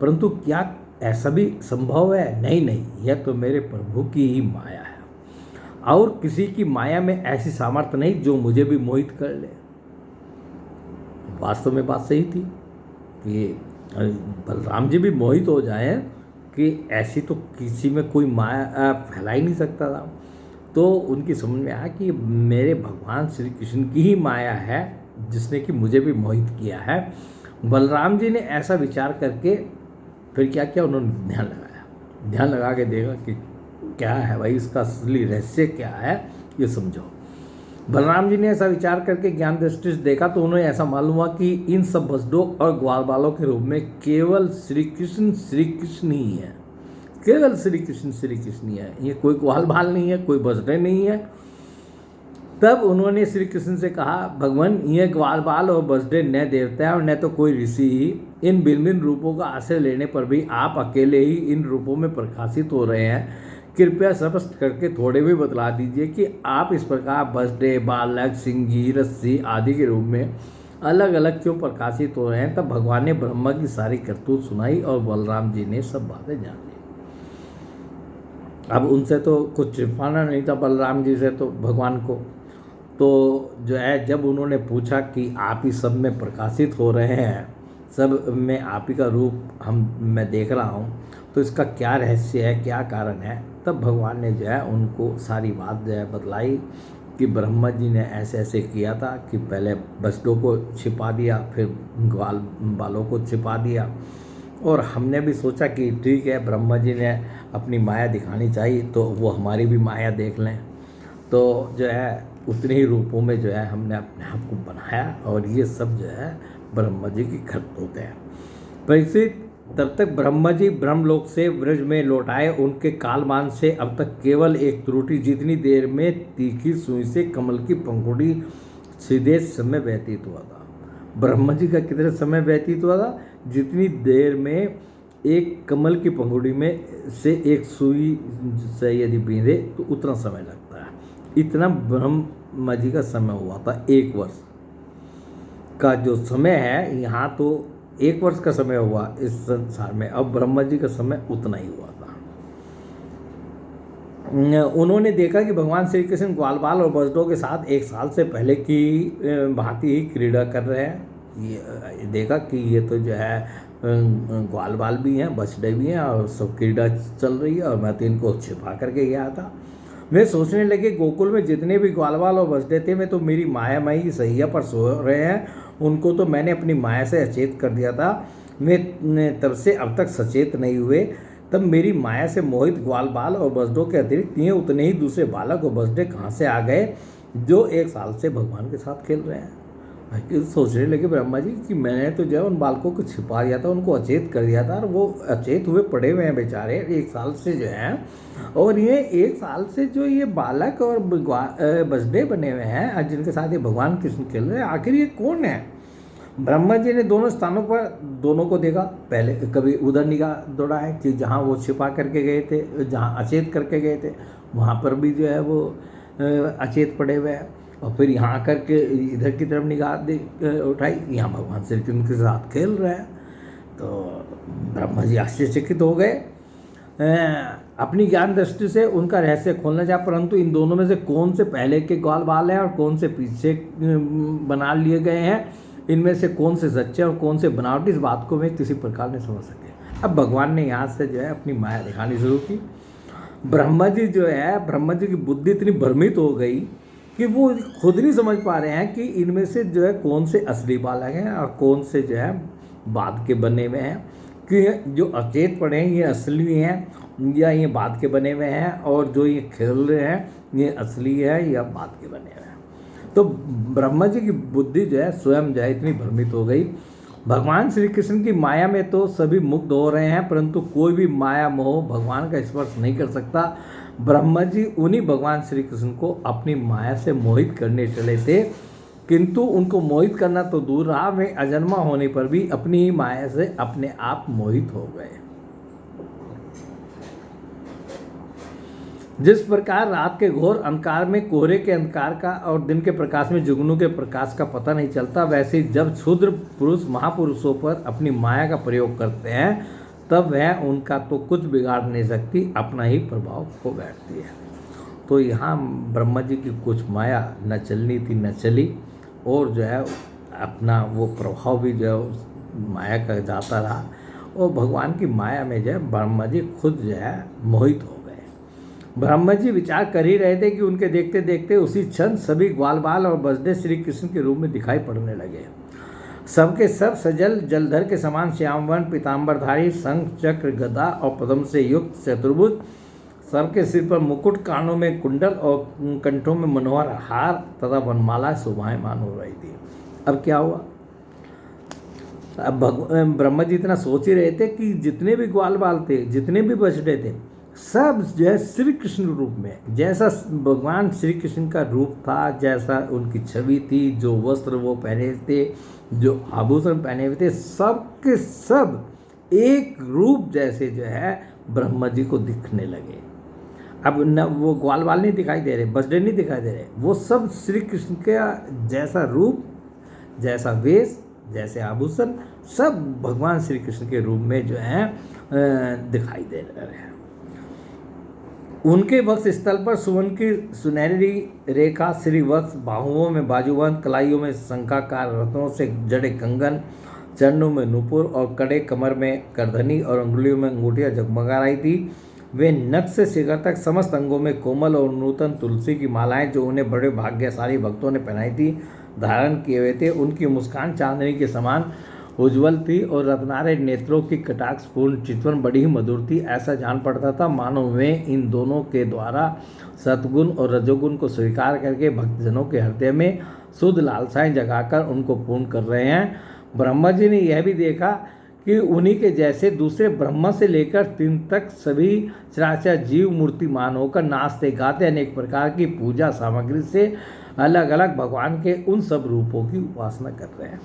परंतु क्या ऐसा भी संभव है? नहीं नहीं, यह तो मेरे प्रभु की ही माया है, और किसी की माया में ऐसी सामर्थ्य नहीं जो मुझे भी मोहित कर ले। वास्तव में बात सही थी कि बलराम जी भी मोहित हो जाए कि ऐसी तो किसी में कोई माया फैला ही नहीं सकता था। तो उनकी समझ में आया कि मेरे भगवान श्री कृष्ण की ही माया है जिसने कि मुझे भी मोहित किया है। बलराम जी ने ऐसा विचार करके फिर क्या किया, उन्होंने ध्यान लगा के देखा कि क्या है भाई, इसका असली रहस्य क्या है, ये समझो। बलराम जी ने ऐसा विचार करके ज्ञान दृष्टि से देखा तो उन्हें ऐसा मालूम हुआ कि इन सब बछड़ों और ग्वाल बालों के रूप में केवल श्री कृष्ण ही है। केवल श्री कृष्ण ही है, ये कोई ग्वाल बाल नहीं है, कोई बछड़े नहीं है। तब उन्होंने श्री कृष्ण से कहा, भगवान ये ग्वाल बाल और बछड़े न देवता है और न तो कोई ऋषि ही। इन भिन्न भिन्न रूपों का आश्रय लेने पर भी आप अकेले ही इन रूपों में प्रकाशित हो रहे हैं। कृपया स्पष्ट करके थोड़े भी बतला दीजिए कि आप इस प्रकार बछड़े, बालक, सिंगी, रस्सी आदि के रूप में अलग अलग क्यों प्रकाशित हो रहे हैं। तब भगवान ने ब्रह्मा की सारी करतूत सुनाई और बलराम जी ने सब बातें जान ली। अब उनसे तो कुछ छिपाना नहीं था बलराम जी से तो भगवान को। तो जो है जब उन्होंने पूछा कि आप ही सब में प्रकाशित हो रहे हैं, सब में आप ही का रूप मैं देख रहा हूँ, तो इसका क्या रहस्य है, क्या कारण है? तब भगवान ने जो है उनको सारी बात जो है बतलाई कि ब्रह्मा जी ने ऐसे ऐसे किया था कि पहले बछड़ों को छिपा दिया, फिर ग्वाल बालों को छिपा दिया, और हमने भी सोचा कि ठीक है, ब्रह्मा जी ने अपनी माया दिखानी चाहिए तो वो हमारी भी माया देख लें। तो जो है उतने ही रूपों में जो है हमने अपने आप को बनाया, और ये सब जो है ब्रह्मा जी की करतूत है। परीक्षित, तब तक ब्रह्मा जी ब्रह्मलोक से ब्रज में लौट आए। उनके कालमान से अब तक केवल एक त्रुटि, जितनी देर में तीखी सुई से कमल की पंखुड़ी सीधे समय व्यतीत हुआ था। ब्रह्मा जी का कितने समय व्यतीत हुआ था? जितनी देर में एक कमल की पंखुड़ी में से एक सुई से यदि बींधे तो उतना समय लगता है। इतना ब्रह्मा जी का समय हुआ था। 1 वर्ष का जो समय है, यहाँ तो 1 वर्ष का समय हुआ इस संसार में, अब ब्रह्मा जी का समय उतना ही हुआ था। उन्होंने देखा कि भगवान श्री कृष्ण ग्वाल बाल और बछड़ों के साथ 1 साल से पहले की भांति ही क्रीड़ा कर रहे हैं। ये देखा कि ये तो जो है ग्वाल बाल भी हैं, बछड़े भी हैं, और सब क्रीड़ा चल रही है, और मैं तो इनको छिपा करके गया था। वे सोचने लगे, गोकुल में जितने भी ग्वाल बाल और बछड़े थे, वे तो मेरी माया माई सैया पर सो रहे हैं। उनको तो मैंने अपनी माया से अचेत कर दिया था। वे तब से अब तक सचेत नहीं हुए। तब मेरी माया से मोहित ग्वाल बाल और बछड़ों के अतिरिक्त ये उतने ही दूसरे बालक और बछड़े कहाँ से आ गए जो 1 साल से भगवान के साथ खेल रहे हैं? सोचने लगे ब्रह्मा जी कि मैंने तो जो है उन बालकों को छिपा दिया था, उनको अचेत कर दिया था, और वो अचेत हुए पड़े हुए हैं बेचारे 1 साल से जो हैं। और ये 1 साल से जो ये बालक और बछड़े बने हुए हैं जिनके साथ ये भगवान कृष्ण खेल रहे हैं, आखिर ये कौन है? ब्रह्मा जी ने दोनों स्थानों पर दोनों को देखा। पहले कभी उधर निगाह दौड़ाए कि जहाँ वो छिपा करके गए थे, जहाँ अचेत करके गए थे, वहाँ पर भी जो है वो अचेत पड़े हुए हैं। और फिर यहाँ आकर के इधर की तरफ निगाह उठाई, यहाँ भगवान श्री कृष्ण के साथ खेल रहे हैं। तो ब्रह्मा जी आश्चर्यचकित हो गए। अपनी ज्ञान दृष्टि से उनका रहस्य खोलना चाहा, परंतु इन दोनों में से कौन से पहले के ग्वाल बाल हैं और कौन से पीछे बना लिए गए हैं, इनमें से कौन से सच्चे और कौन से बनावटी, इस बात को वे किसी प्रकार नहीं समझ सके। अब भगवान ने यहाँ से जो है अपनी माया दिखानी शुरू की। ब्रह्मा जी जो है, ब्रह्मा जी की बुद्धि इतनी भ्रमित हो गई कि वो खुद नहीं समझ पा रहे हैं कि इनमें से जो है कौन से असली बालक हैं और कौन से जो है बाद के बने हुए हैं, कि जो अचेत पड़े हैं ये असली हैं या ये बाद के बने हुए हैं, और जो ये खेल रहे हैं ये असली है या बाद के बने हुए हैं। तो ब्रह्मा जी की बुद्धि जो है स्वयं जो है इतनी भ्रमित हो गई। भगवान श्री कृष्ण की माया में तो सभी मुग्ध हो रहे हैं, परंतु कोई भी माया मोह भगवान का स्पर्श नहीं कर सकता। ब्रह्मा जी उन्हीं भगवान श्री कृष्ण को अपनी माया से मोहित करने चले थे, किंतु उनको मोहित करना तो दूर रहा, वे अजन्मा होने पर भी अपनी ही माया से अपने आप मोहित हो गए। जिस प्रकार रात के घोर अंधकार में कोहरे के अंधकार का और दिन के प्रकाश में जुगनू के प्रकाश का पता नहीं चलता, वैसे ही जब क्षुद्र पुरुष महापुरुषों पर अपनी माया का प्रयोग करते हैं तब वह उनका तो कुछ बिगाड़ नहीं सकती, अपना ही प्रभाव खो बैठती है। तो यहाँ ब्रह्मा जी की कुछ माया न चलनी थी न चली, और जो है अपना वो प्रभाव भी जो है माया का जाता रहा, और भगवान की माया में जो है ब्रह्मा जी खुद जो है मोहित हो गए। ब्रह्मा जी विचार कर ही रहे थे कि उनके देखते देखते उसी क्षण सभी ग्वाल बाल और बजडे श्री कृष्ण के रूप में दिखाई पड़ने लगे। सबके सब सजल जलधर के समान श्यामवर्ण पीताम्बरधारी, शंख चक्र गदा और पद्म से युक्त चतुर्भुज, सबके सिर पर मुकुट, कानों में कुंडल और कंठों में मनोहर हार तथा वनमाला शोभायमान हो रही थी। अब क्या हुआ? अब ब्रह्मा जी इतना सोच ही रहे थे कि जितने भी ग्वाल बाल थे, जितने भी बछड़े थे, सब जो है श्री कृष्ण रूप में, जैसा भगवान श्री कृष्ण का रूप था, जैसा उनकी छवि थी, जो वस्त्र वो पहने थे, जो आभूषण पहने हुए थे, सब के सब एक रूप जैसे जो है ब्रह्मा जी को दिखने लगे। अब न वो ग्वाल बाल नहीं दिखाई दे रहे, बछड़े नहीं दिखाई दे रहे, वो सब श्री कृष्ण का जैसा रूप, जैसा वेश, जैसे आभूषण, सब भगवान श्री कृष्ण के रूप में जो है दिखाई दे रहे हैं। उनके वक्ष स्थल पर सुवर्ण की सुनहरी रेखा, श्रीवत्स, बाहुओं में बाजूबंद, कलाइयों में शंखाकार, रत्नों से जड़े कंगन, चरणों में नूपुर और कड़े, कमर में करधनी और अंगुलियों में अंगूठियां जगमगा रही थी। वे नख से शिखर तक समस्त अंगों में कोमल और नूतन तुलसी की मालाएं, जो उन्हें बड़े भाग्यशाली भक्तों ने पहनाई थी, धारण किए हुए थे। उनकी मुस्कान चांदनी के समान उज्ज्वल थी और रत्नारे नेत्रों की कटाक्षपूर्ण चितवन बड़ी ही मधुर थी। ऐसा जान पड़ता था मानो वे इन दोनों के द्वारा सतगुण और रजोगुण को स्वीकार करके भक्तजनों के हृदय में शुद्ध लालसाएं जगाकर उनको पूर्ण कर रहे हैं। ब्रह्मा जी ने यह भी देखा कि उन्हीं के जैसे दूसरे ब्रह्मा से लेकर तीन तक सभी चराचर जीव मूर्तिमान होकर नाचते गाते अनेक प्रकार की पूजा सामग्री से अलग अलग भगवान के उन सब रूपों की उपासना कर रहे हैं।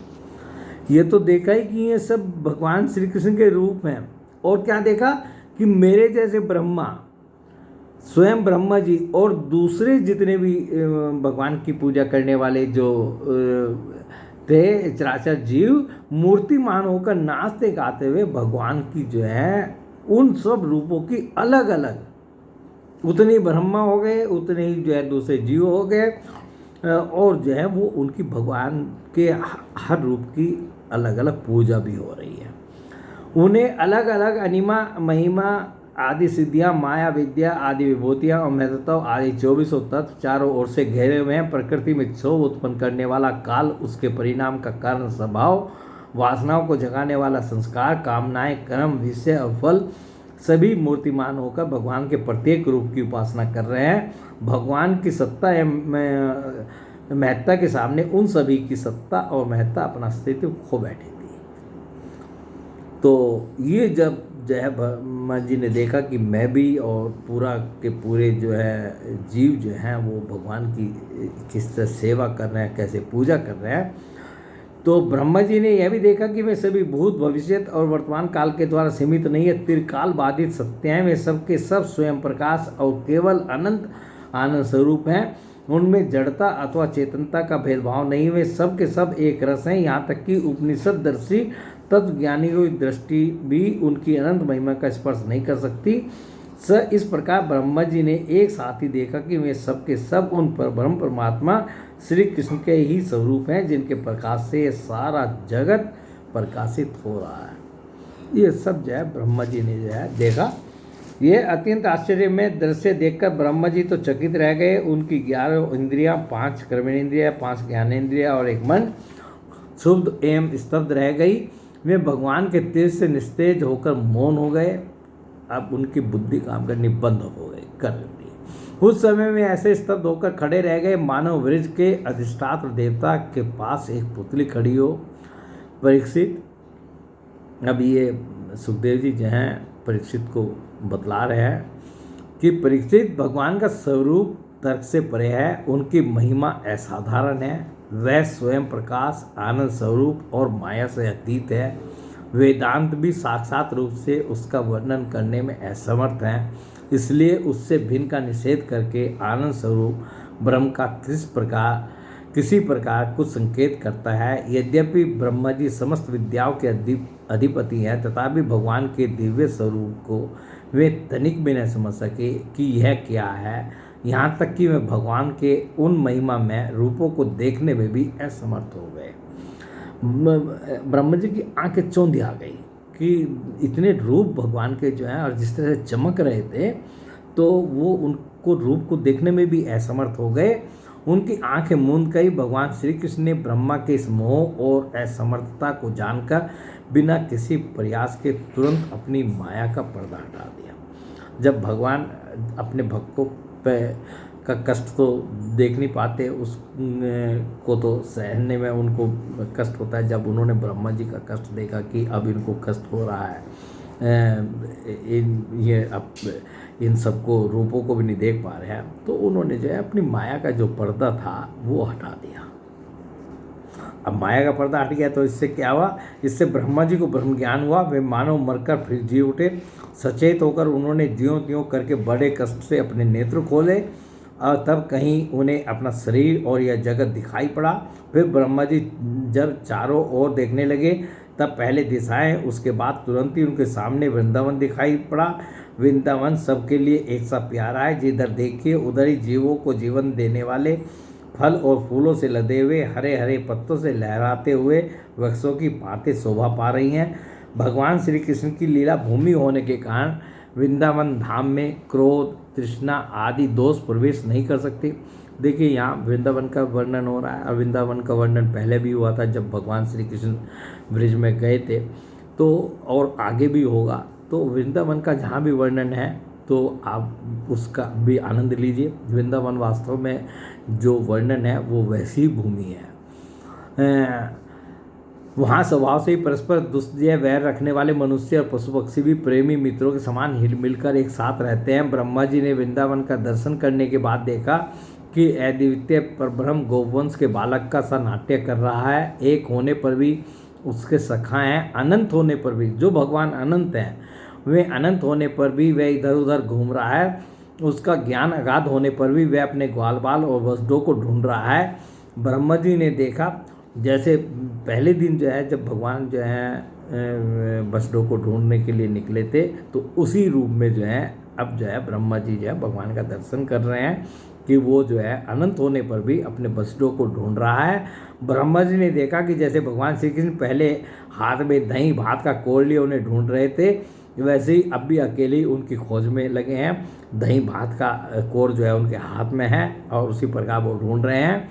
ये तो देखा ही कि ये सब भगवान श्री कृष्ण के रूप हैं, और क्या देखा कि मेरे जैसे ब्रह्मा, स्वयं ब्रह्मा जी और दूसरे जितने भी भगवान की पूजा करने वाले जो थे चराचर जीव, मूर्तिमान होकर नाचते गाते हुए भगवान की जो है उन सब रूपों की अलग अलग, उतने ब्रह्मा हो गए, उतने ही जो है दूसरे जीव हो गए, और जो है वो उनकी भगवान के हर रूप की अलग अलग पूजा भी हो रही है। उन्हें अलग अलग अनिमा, महिमा आदि सिद्धियाँ, माया विद्या आदि विभूतियाँ और महत्व आदि 24 तत्व चारों ओर से घेरे हुए हैं। प्रकृति में क्षोभ उत्पन्न करने वाला काल, उसके परिणाम का कारण स्वभाव, वासनाओं को जगाने वाला संस्कार, कामनाएं, कर्म, विषय और फल, सभी मूर्तिमान होकर भगवान के प्रत्येक रूप की उपासना कर रहे हैं। भगवान की सत्ता एवं महत्ता के सामने उन सभी की सत्ता और महत्ता अपना अस्तित्व खो बैठी थी। तो ये जब जो है ब्रह्मा जी ने देखा कि मैं भी और पूरा के पूरे जो है जीव जो हैं वो भगवान की किस तरह सेवा कर रहे हैं, कैसे पूजा कर रहे हैं, तो ब्रह्मा जी ने यह भी देखा कि वे सभी भूत, भविष्य और वर्तमान काल के द्वारा सीमित नहीं है, त्रिकाल बाधित सत्य हैं। वे सबके सब स्वयं प्रकाश और केवल अनंत आनंद स्वरूप हैं। उनमें जड़ता अथवा चेतनता का भेदभाव नहीं, वे सब के सब एक रस हैं। यहाँ तक कि उपनिषददर्शी तत्वज्ञानियों की दृष्टि भी उनकी अनंत महिमा का स्पर्श नहीं कर सकती। इस प्रकार ब्रह्मा जी ने एक साथ ही देखा कि वे सब के सब उन पर ब्रह्म परमात्मा श्री कृष्ण के ही स्वरूप हैं, जिनके प्रकाश से सारा जगत प्रकाशित हो रहा है। ये सब जो है ब्रह्मा जी ने जो है देखा। ये अत्यंत आश्चर्य में दृश्य देखकर ब्रह्मा जी तो चकित रह गए। उनकी 11 इंद्रियां, 5 कर्मेंद्रियां, 5 ज्ञानेंद्रियां और 1 मन क्षुब्ध एवं स्तब्ध रह गई। वे भगवान के तेज से निस्तेज होकर मौन हो गए। अब उनकी बुद्धि काम करनी बंद हो गई, कर दी। उस समय में ऐसे स्तब्ध होकर खड़े रह गए मानव वृक्ष के अधिष्ठात्र देवता के पास एक पुतली खड़ी हो। परीक्षित, अब ये सुखदेव जी जो हैं परीक्षित को बतला रहे हैं कि परीक्षित, भगवान का स्वरूप तर्क से परे है, उनकी महिमा असाधारण है, वह स्वयं प्रकाश, आनंद स्वरूप और माया से अतीत है। वेदांत भी साक्षात रूप से उसका वर्णन करने में असमर्थ हैं, इसलिए उससे भिन्न का निषेध करके आनंद स्वरूप ब्रह्म का किसी प्रकार कुछ संकेत करता है। यद्यपि ब्रह्मा जी समस्त विद्याओं के अधिपति हैं, तथापि भगवान के दिव्य स्वरूप को वे तनिक भी नहीं समझ सके कि यह क्या है। यहाँ तक कि वे भगवान के उन महिमा में रूपों को देखने में भी असमर्थ हो गए। ब्रह्मा जी की आंखें चौंधी आ गई कि इतने रूप भगवान के जो हैं और जिस तरह से चमक रहे थे, तो वो उनको रूप को देखने में भी असमर्थ हो गए। उनकी आंखें मूंद गई। भगवान श्री कृष्ण ने ब्रह्मा के इस मोह और असमर्थता को जानकर बिना किसी प्रयास के तुरंत अपनी माया का पर्दा हटा दिया। जब भगवान अपने भक्तों पे का कष्ट तो देख नहीं पाते, उस को तो सहने में उनको कष्ट होता है। जब उन्होंने ब्रह्मा जी का कष्ट देखा कि अब इनको कष्ट हो रहा है, अब इन सबको रूपों को भी नहीं देख पा रहे हैं, तो उन्होंने जो है अपनी माया का जो पर्दा था वो हटा दिया। अब माया का पर्दा हट गया तो इससे क्या हुआ? इससे ब्रह्मा जी को ब्रह्म ज्ञान हुआ। वे मानव मरकर फिर जी उठे। सचेत होकर उन्होंने ज्यों त्यों करके बड़े कष्ट से अपने नेत्र खोले और तब कहीं उन्हें अपना शरीर और यह जगत दिखाई पड़ा। फिर ब्रह्मा जी जब चारों ओर देखने लगे, तब पहले दिशाएं, उसके बाद तुरंत ही उनके सामने वृंदावन दिखाई पड़ा। वृंदावन सबके लिए एक सा प्यारा है। जिधर देखिए उधर ही जीवों को जीवन देने वाले फल और फूलों से लदे हुए, हरे हरे पत्तों से लहराते हुए वृक्षों की पातें शोभा पा रही हैं। भगवान श्री कृष्ण की लीला भूमि होने के कारण वृंदावन धाम में क्रोध, तृष्णा आदि दोष प्रवेश नहीं कर सकते। देखिए यहाँ वृंदावन का वर्णन हो रहा है और वृंदावन का वर्णन पहले भी हुआ था जब भगवान श्री कृष्ण ब्रिज में गए थे, तो और आगे भी होगा। तो वृंदावन का जहाँ भी वर्णन है तो आप उसका भी आनंद लीजिए। वृंदावन वास्तव में जो वर्णन है वो वैसी भूमि है। वहाँ स्वभाव से ही परस्पर दुष्जय वैर रखने वाले मनुष्य और पशु पक्षी भी प्रेमी मित्रों के समान हिल मिलकर एक साथ रहते हैं। ब्रह्मा जी ने वृंदावन का दर्शन करने के बाद देखा कि अद्वितीय परब्रह्म गोवंश के बालक का सा नाट्य कर रहा है। एक होने पर भी उसके सखा हैं, अनंत होने पर भी, जो भगवान अनंत हैं वे अनंत होने पर भी वह इधर उधर घूम रहा है। उसका ज्ञान अगाध होने पर भी वह अपने ग्वाल बाल और वसुडों को ढूंढ रहा है। ब्रह्मा जी ने देखा जैसे पहले दिन जो है जब भगवान जो है वसुडों को ढूंढने के लिए निकले थे, तो उसी रूप में जो है अब जो है ब्रह्मा जी जो है भगवान का दर्शन कर रहे हैं कि वो जो है अनंत होने पर भी अपने वसुडों को ढूंढ रहा है। ब्रह्मा जी ने देखा कि जैसे भगवान श्री कृष्ण पहले हाथ में दही भात का कोड़ लिए उन्हें ढूंढ रहे थे, वैसे ही अब भी अकेले ही उनकी खोज में लगे हैं। दही भात का कोड़ जो है उनके हाथ में है और उसी प्रकार वो ढूंढ रहे हैं।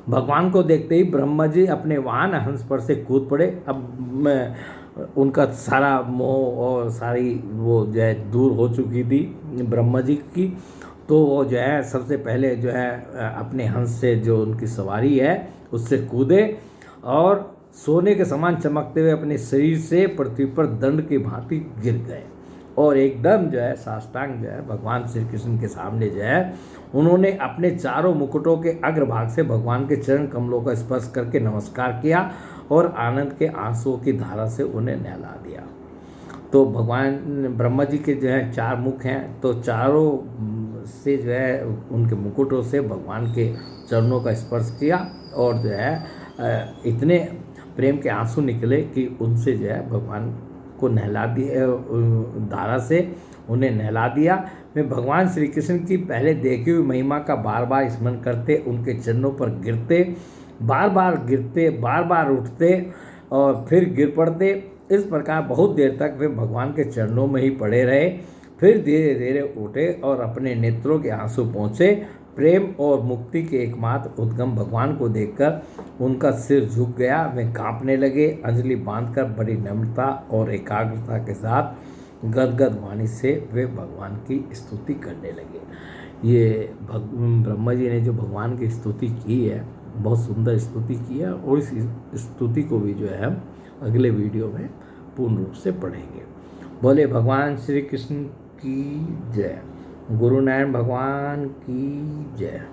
भगवान को देखते ही ब्रह्मा जी अपने वाहन हंस पर से कूद पड़े। अब उनका सारा मोह और सारी वो जो है दूर हो चुकी थी ब्रह्मा जी की, तो वो जो है सबसे पहले जो है अपने हंस से जो उनकी सवारी है उससे कूदे और सोने के समान चमकते हुए अपने शरीर से पृथ्वी पर दंड की भांति गिर गए और एकदम जो है साष्टांग जो है भगवान श्री कृष्ण के सामने जो है उन्होंने अपने चारों मुकुटों के अग्रभाग से भगवान के चरण कमलों का स्पर्श करके नमस्कार किया और आनंद के आंसुओं की धारा से उन्हें नहला दिया। तो भगवान ब्रह्मा जी के जो है चार मुख हैं, तो चारों से जो है उनके मुकुटों से भगवान के चरणों का स्पर्श किया और जो है इतने प्रेम के आंसू निकले कि उनसे जो है भगवान को नहला दिया, धारा से उन्हें नहला दिया। वे भगवान श्री कृष्ण की पहले देखी हुई महिमा का बार बार स्मरण करते, उनके चरणों पर गिरते, बार बार गिरते, बार बार उठते और फिर गिर पड़ते। इस प्रकार बहुत देर तक वे भगवान के चरणों में ही पड़े रहे। फिर धीरे धीरे उठे और अपने नेत्रों के आंसू पहुँचे। प्रेम और मुक्ति के एकमात्र उद्गम भगवान को देखकर उनका सिर झुक गया। वे कांपने लगे। अंजलि बांधकर बड़ी नम्रता और एकाग्रता के साथ गदगद वाणी से वे भगवान की स्तुति करने लगे। ये ब्रह्मा जी ने जो भगवान की स्तुति की है, बहुत सुंदर स्तुति की है और इस स्तुति को भी जो है हम अगले वीडियो में पूर्ण रूप से पढ़ेंगे। बोले भगवान श्री कृष्ण की जय, गुरु नारायण भगवान की जय।